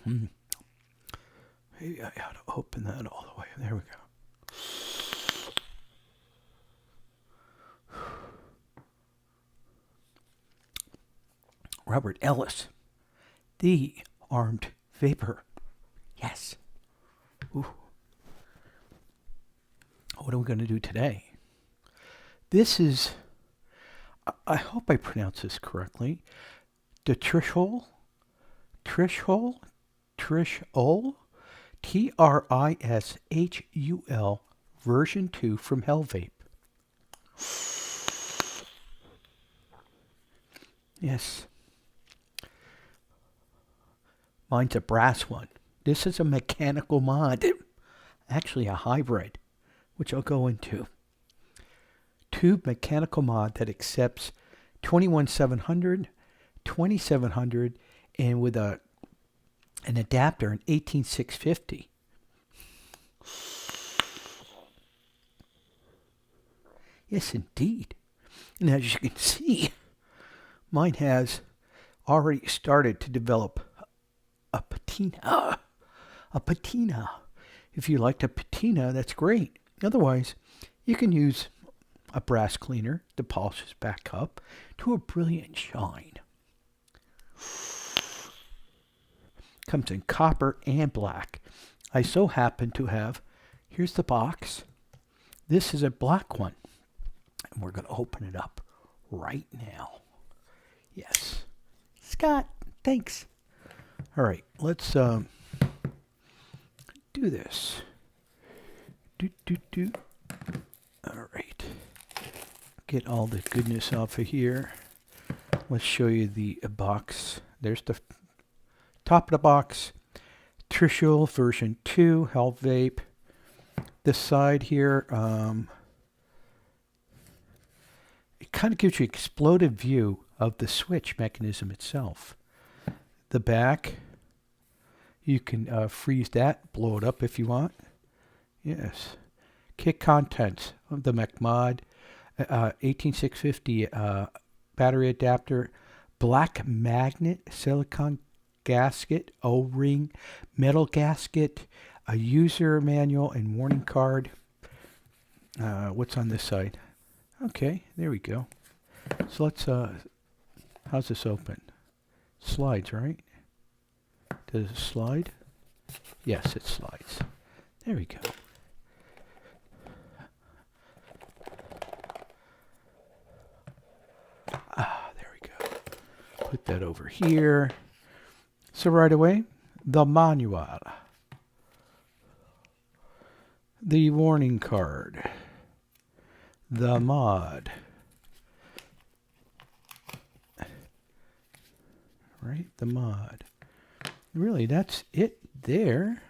Maybe I ought to open that all the way. There we go. Robert Ellis, the armed vapor. Yes. Ooh. What are we going to do today? This is, I hope I pronounce this correctly, the TRISHUL, TRISHUL, TRISHUL version 2 from HELLVAPE. Yes. Mine's a brass one. This is a mechanical mod. Actually a hybrid, which I'll go into. Tube mechanical mod that accepts 21700, 2700, and with an adapter, an 18650. Yes, indeed. And as you can see, mine has already started to develop a patina. A patina. If you like a patina, that's great. Otherwise, you can use a brass cleaner to polish this back up to a brilliant shine. Comes in copper and black. I so happen to have, here's the box. This is a black one. And we're going to open it up right now. Yes. Scott, thanks. All right, let's do this. All right. Get all the goodness off of here. Let's show you the box. There's the top of the box. TRISHUL version 2, HELLVAPE. This side here, it kind of gives you an exploded view of the switch mechanism itself. The back, you can freeze that, blow it up if you want. Yes. Kit contents of the Mech mod, 18650 battery adapter, black magnet, silicone gasket, O-ring, metal gasket, a user manual and warning card. What's on this side? Okay, there we go. So let's, how's this open? Slides, right? Does it slide? Yes, it slides. There we go. There we go. Put that over here. So right away, the manual. The warning card. The mod. Right? The mod. Really, that's it there.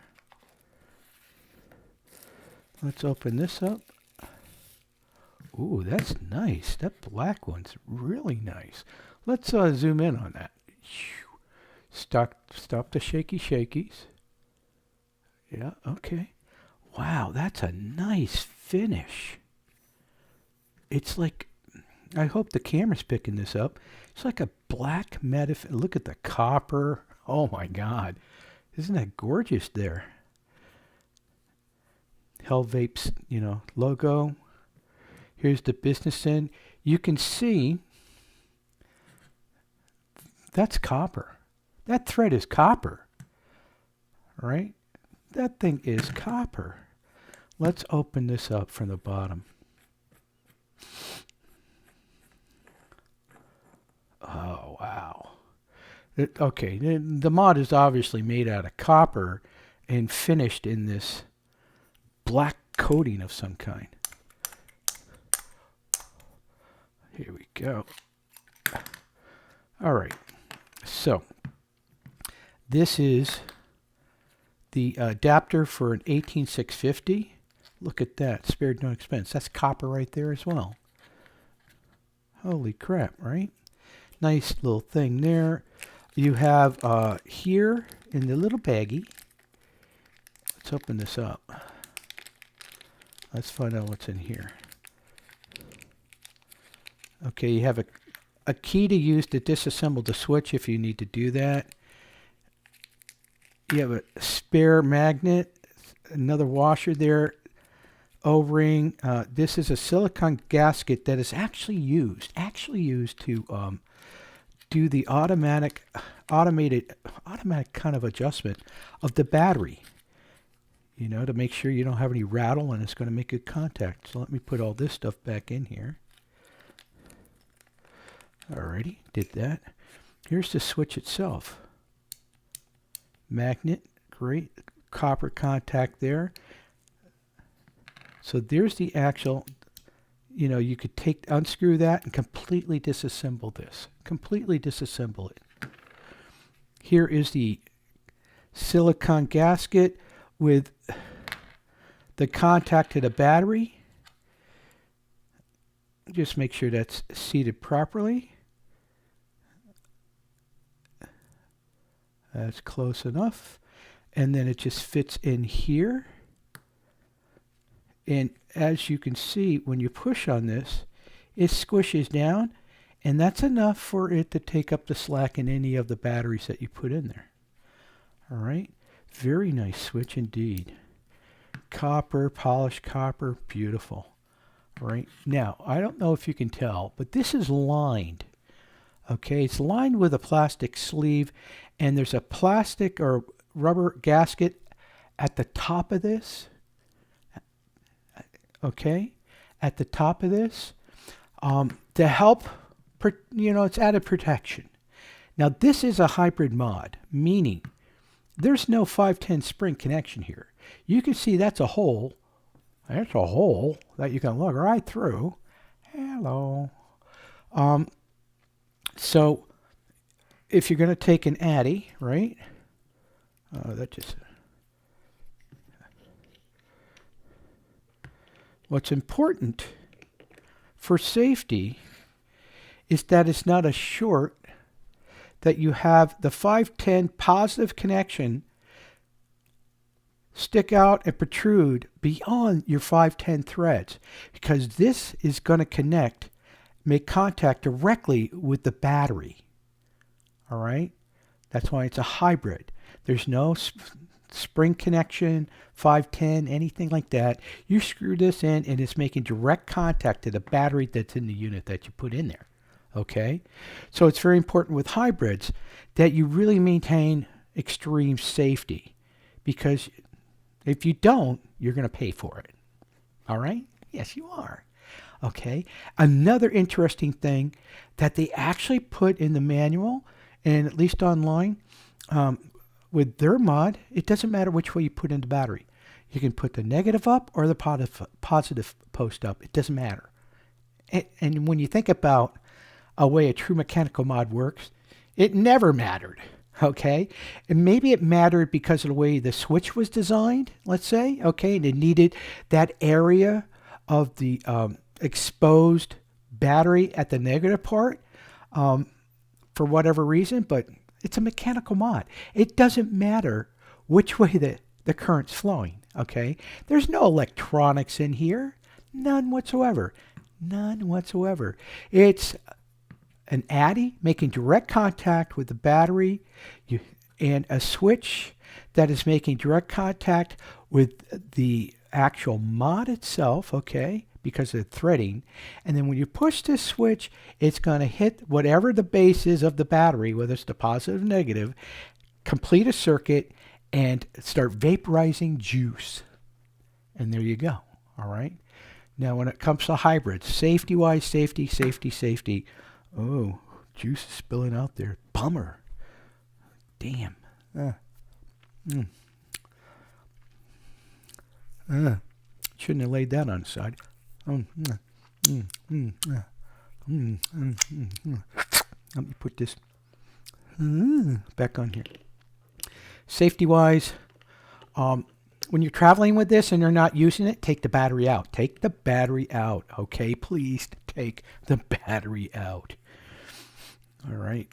Let's open this up. Ooh, that's nice. That black one's really nice. Let's zoom in on that. Stop the shakies. Yeah, okay. Wow, that's a nice finish. It's like, I hope the camera's picking this up. It's like a black matte. Look at the copper. Oh my God. Isn't that gorgeous there? HELLVAPE's, logo. Here's the business end. You can see that's copper. That thread is copper. Right? That thing is copper. Let's open this up from the bottom. Oh, wow. Okay, the mod is obviously made out of copper and finished in this black coating of some kind. Here we go. All right, so this is the adapter for an 18650. Look at that, spared no expense. That's copper right there as well. Holy crap, right? Nice little thing there. You have here in the little baggie. Let's open this up. Let's find out what's in here. Okay, you have a key to use to disassemble the switch if you need to do that. You have a spare magnet, another washer there, O-ring. This is a silicone gasket that is actually used to do the automatic kind of adjustment of the battery. You know, to make sure you don't have any rattle and it's going to make good contact. So let me put all this stuff back in here. Alrighty, did that. Here's the switch itself. Magnet, great. Copper contact there. So there's the actual, you know, you could unscrew that and completely disassemble this. Completely disassemble it. Here is the silicone gasket with the contact to the battery. Just make sure that's seated properly. That's close enough. And then it just fits in here. And as you can see, when you push on this, it squishes down, and that's enough for it to take up the slack in any of the batteries that you put in there. All right, very nice switch indeed. Copper, polished copper, beautiful. All right, now, I don't know if you can tell, but this is lined. Okay, it's lined with a plastic sleeve, and there's a plastic or rubber gasket at the top of this. Okay, at the top of this, to help, you know, it's added protection. Now, this is a hybrid mod, meaning there's no 510 spring connection here. You can see that's a hole. That's a hole that you can look right through. Hello. So, if you're going to take an Addy, right? What's important for safety is that it's not a short, that you have the 510 positive connection stick out and protrude beyond your 510 threads, because this is going to make contact directly with the battery. All right? That's why it's a hybrid. There's no spring connection, 510, anything like that. You screw this in and it's making direct contact to the battery that's in the unit that you put in there. Okay? So it's very important with hybrids that you really maintain extreme safety, because if you don't, you're going to pay for it. All right? Yes, you are. Okay? Another interesting thing that they actually put in the manual, and at least online, with their mod, it doesn't matter which way you put in the battery. You can put the negative up or the positive post up. It doesn't matter. And when you think about a way a true mechanical mod works, it never mattered. Okay? And maybe it mattered because of the way the switch was designed, let's say. Okay? And it needed that area of the exposed battery at the negative part for whatever reason, but it's a mechanical mod. It doesn't matter which way the current's flowing, okay? There's no electronics in here. None whatsoever. None whatsoever. It's an Addy making direct contact with the battery and a switch that is making direct contact with the actual mod itself, okay, because of the threading. And then when you push this switch, it's going to hit whatever the base is of the battery, whether it's the positive or negative, complete a circuit, and start vaporizing juice. And there you go. All right. Now, when it comes to hybrids, safety-wise, safety. Oh, juice is spilling out there. Bummer. Damn. Shouldn't have laid that on the side. Let me put this back on here. Safety-wise, when you're traveling with this and you're not using it, take the battery out. Take the battery out. Okay, please take the battery out. All right.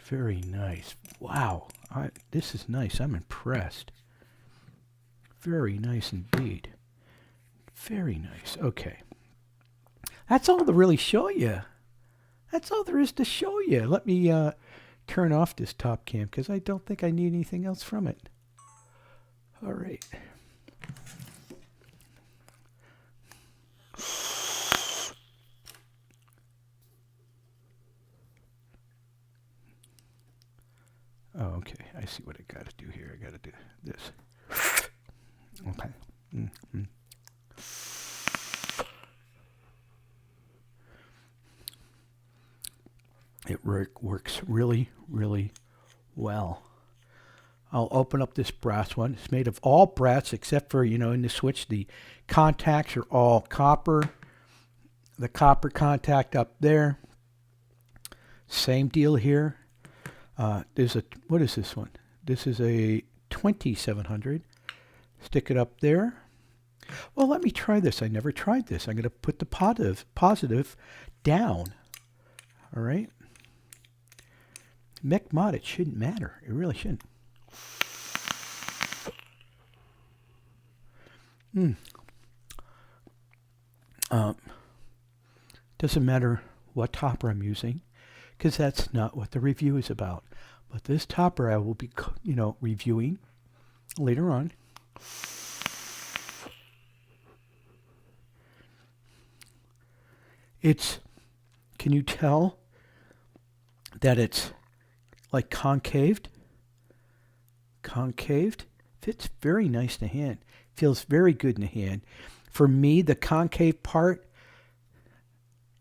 Very nice. Wow. This is nice. I'm impressed. Very nice indeed. Very nice. Okay. That's all to really show you. That's all there is to show you. Let me turn off this top cam because I don't think I need anything else from it. All right. Oh, okay. I see what I got to do here. I got to do this. Okay. Mm-hmm. It works really, really well. I'll open up this brass one. It's made of all brass except for, you know, in the switch, the contacts are all copper. The copper contact up there. Same deal here. There's a, what is this one? This is a 2700. Stick it up there. Well, let me try this. I never tried this. I'm going to put the positive down. All right. Mech mod, it shouldn't matter. It really shouldn't. Doesn't matter what topper I'm using, because that's not what the review is about. But this topper I will be, you know, reviewing later on. It's, can you tell that it's like concaved? Concaved. Fits very nice in the hand. Feels very good in the hand. For me, the concave part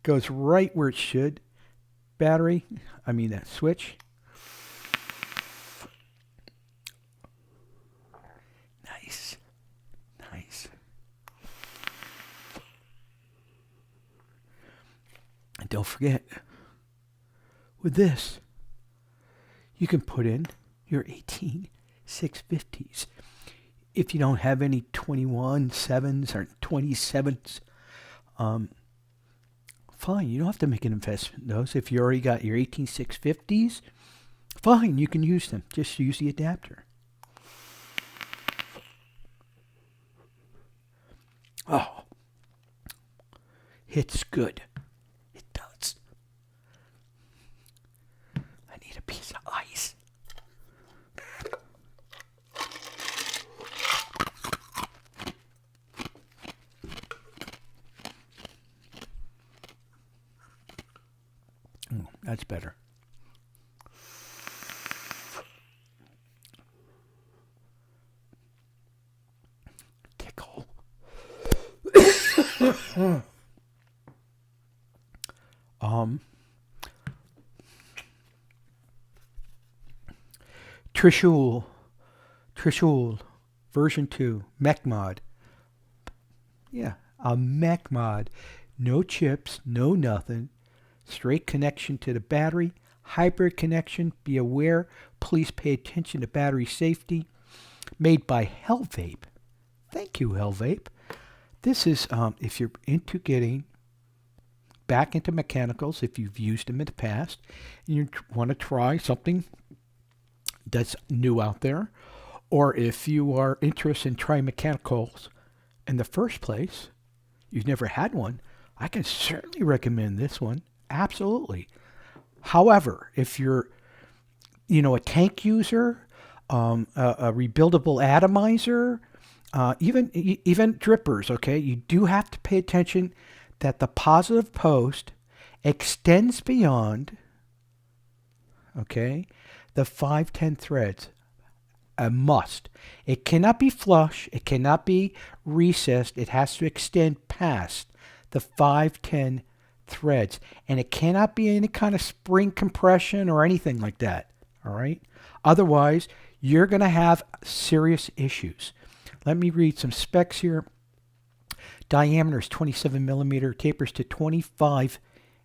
goes right where it should. Battery, I mean that switch. Nice. Nice. And don't forget, with this, you can put in your 18650s. If you don't have any 21.7s or 27s, fine. You don't have to make an investment in those. If you already got your 18650s, fine. You can use them. Just use the adapter. Oh, it's good. It does. I need a piece of ice. That's better. Tickle. TRISHUL version 2 Mech mod. Yeah, a Mech mod. No chips, no nothing. Straight connection to the battery, hybrid connection. Be aware, please pay attention to battery safety. Made by HELLVAPE. Thank you, HELLVAPE. This is, if you're into getting back into mechanicals, if you've used them in the past, and you want to try something that's new out there, or if you are interested in trying mechanicals in the first place, you've never had one, I can certainly recommend this one. Absolutely. However, if you're, you know, a tank user, a rebuildable atomizer, even drippers, okay, you do have to pay attention that the positive post extends beyond, okay, the 510 threads. A must. It cannot be flush. It cannot be recessed. It has to extend past the 510 threads, and it cannot be any kind of spring compression or anything like that. All right. Otherwise, you're going to have serious issues. Let me read some specs here. Diameter is 27 millimeter, tapers to 25,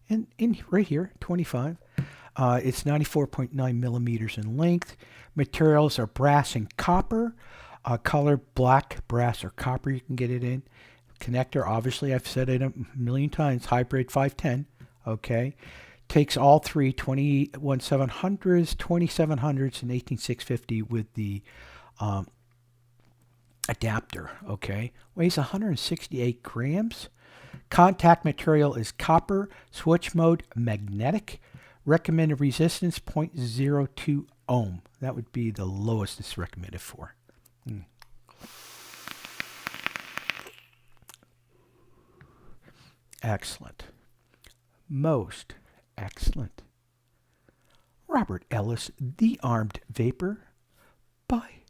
and in right here, 25. It's 94.9 millimeters in length. Materials are brass and copper. Color black, brass, or copper. You can get it in. Connector, obviously, I've said it a million times. Hybrid 510. Okay. Takes all three 21700s, 2700s, and 18650 with the adapter. Okay. Weighs 168 grams. Contact material is copper. Switch mode magnetic. Recommended resistance 0.02 ohm. That would be the lowest it's recommended for. Excellent. Most excellent. Robert Ellis, The Armed Vapor. Bye.